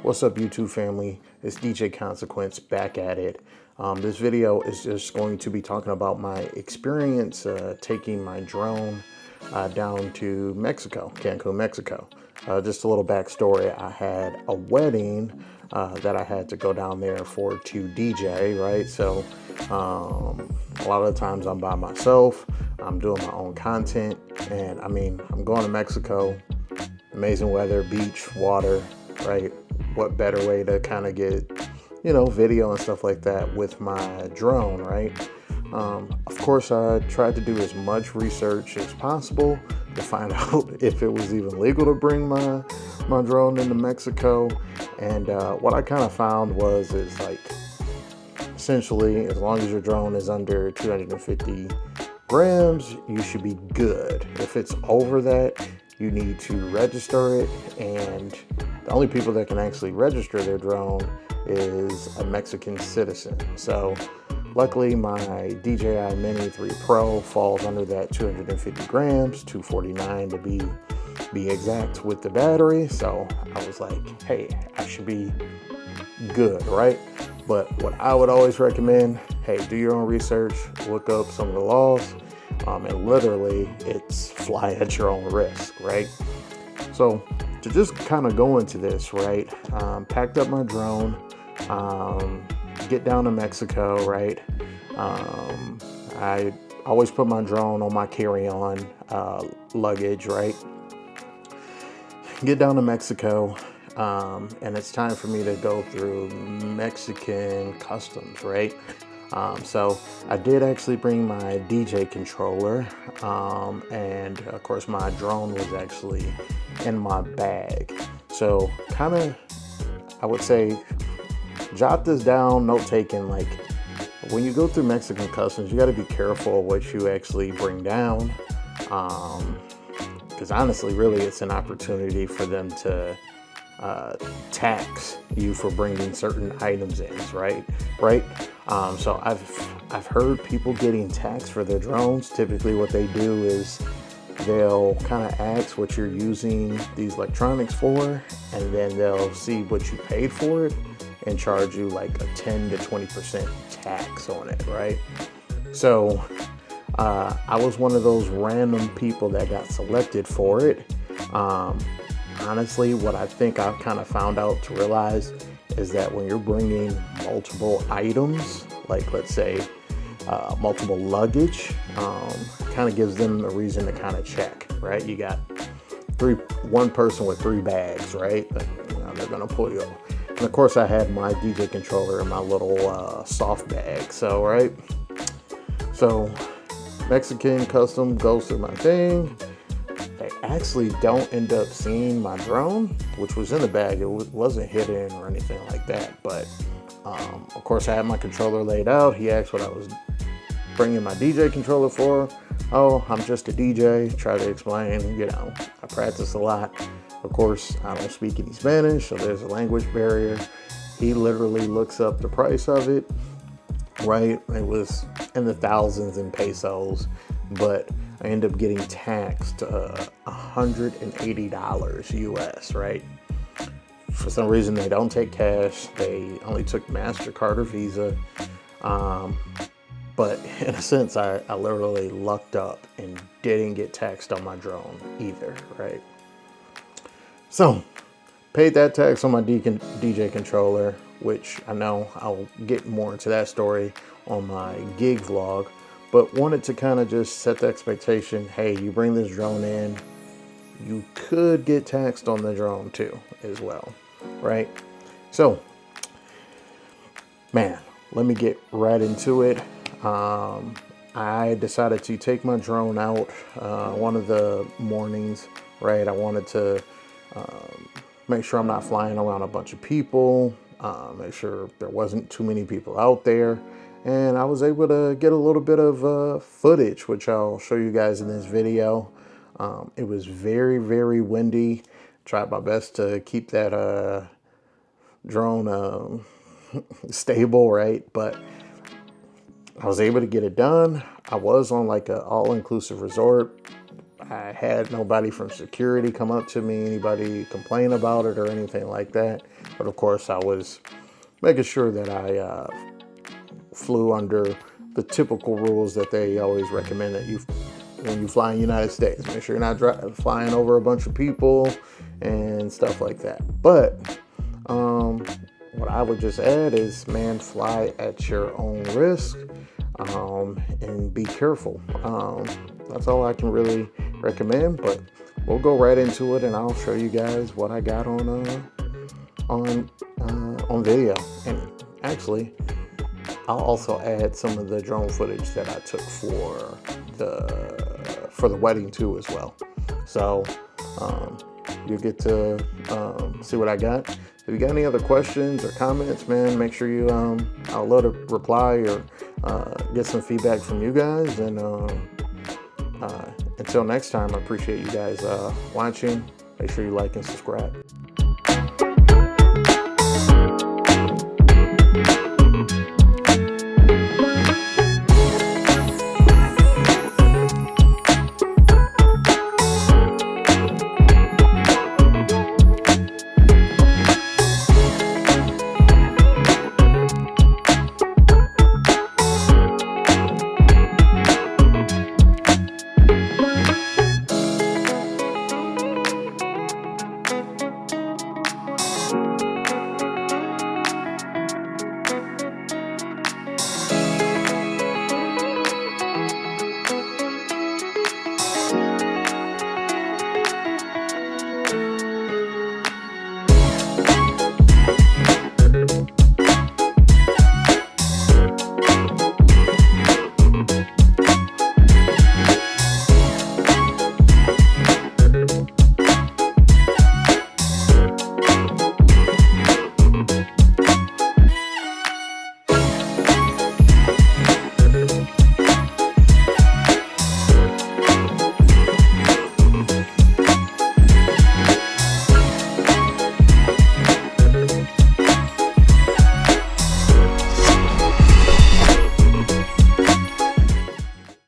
What's up, YouTube family? It's DJ Konsequence back at it. This video is just going to be talking about my experience taking my drone down to Mexico, Cancun, Mexico. Just a little backstory. I had a wedding that I had to go down there for to DJ, right? So a lot of the times I'm by myself. I'm doing my own content, and I mean, I'm going to Mexico. Amazing weather, beach, water, right? What better way to kind of get, video and stuff like that with my drone, right? Of course, I tried to do as much research as possible to find out if it was even legal to bring my drone into Mexico. And what I kind of found is like, essentially, as long as your drone is under 250 grams, you should be good. If it's over that, you need to register it, and the only people that can actually register their drone is a Mexican citizen. So luckily my DJI Mini 3 Pro falls under that 250 grams, 249 to be exact with the battery. So I was like, hey, I should be good, right? But what I would always recommend, hey, do your own research, look up some of the laws, and literally it's fly at your own risk, right? So to just kind of go into this, right, packed up my drone, get down to Mexico, right? I always put my drone on my carry-on luggage, right? Get down to Mexico, and it's time for me to go through Mexican customs, right? So I did actually bring my DJ controller, and of course my drone was actually in my bag. So kind of, I would say, jot this down, note taking, like when you go through Mexican customs, you got to be careful of what you actually bring down. Because honestly, really, it's an opportunity for them to tax you for bringing certain items in, right? So I've heard people getting taxed for their drones. Typically what they do is they'll kind of ask what you're using these electronics for, and then they'll see what you paid for it and charge you like a 10 to 20% tax on it, right? So I was one of those random people that got selected for it. Honestly, what I think I've kind of found out to realize is that when you're bringing multiple items, like let's say multiple luggage, kind of gives them a reason to kind of check, right? You got one person with 3 bags, right? They're gonna pull you over. And of course I had my DJ controller in my little soft bag, so right? So Mexican custom goes through my thing. They actually don't end up seeing my drone, which was in the bag. It wasn't hidden or anything like that. But of course, I had my controller laid out. He asked what I was bringing my DJ controller for. Oh, I'm just a DJ. Try to explain, I practice a lot. Of course, I don't speak any Spanish, so there's a language barrier. He literally looks up the price of it, right? It was in the thousands in pesos, but I end up getting taxed $180 US, right? For some reason, they don't take cash. They only took MasterCard or Visa. But in a sense, I literally lucked up and didn't get taxed on my drone either, right? So, paid that tax on my DJ controller, which I know I'll get more into that story on my gig vlog. But wanted to kind of just set the expectation, hey, you bring this drone in, you could get taxed on the drone too, as well, right? So, man, let me get right into it. I decided to take my drone out one of the mornings, right? I wanted to make sure I'm not flying around a bunch of people, make sure there wasn't too many people out there. And I was able to get a little bit of footage, which I'll show you guys in this video. It was very, very windy. Tried my best to keep that drone stable, right? But I was able to get it done. I was on like an all-inclusive resort. I had nobody from security come up to me, anybody complain about it or anything like that. But of course, I was making sure that I flew under the typical rules that they always recommend that when you fly in the United States. Make sure you're not flying over a bunch of people and stuff like that. But what I would just add is, man, fly at your own risk and be careful. That's all I can really recommend, but we'll go right into it and I'll show you guys what I got on video. And actually, I'll also add some of the drone footage that I took for the wedding too as well. So you'll get to see what I got. If you got any other questions or comments, man, make sure you I'll love to reply or get some feedback from you guys. And until next time, I appreciate you guys watching. Make sure you like and subscribe.